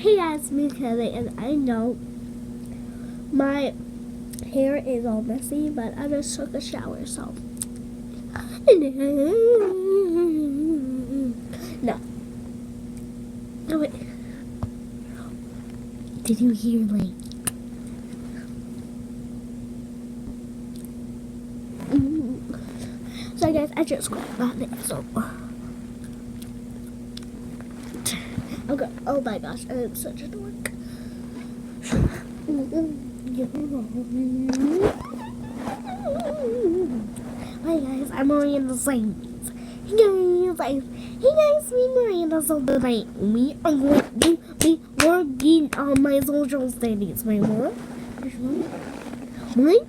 Hey guys, me Kelly, and I know my hair is all messy, but I just took a shower, so no. No wait. Did you hear like? So guys, I just got it, so. Okay. Oh my gosh, I am such a dork. Hi guys, I'm Miranda Saints. Hey guys, me Miranda. So tonight we are going to be working on my social studies. My what? My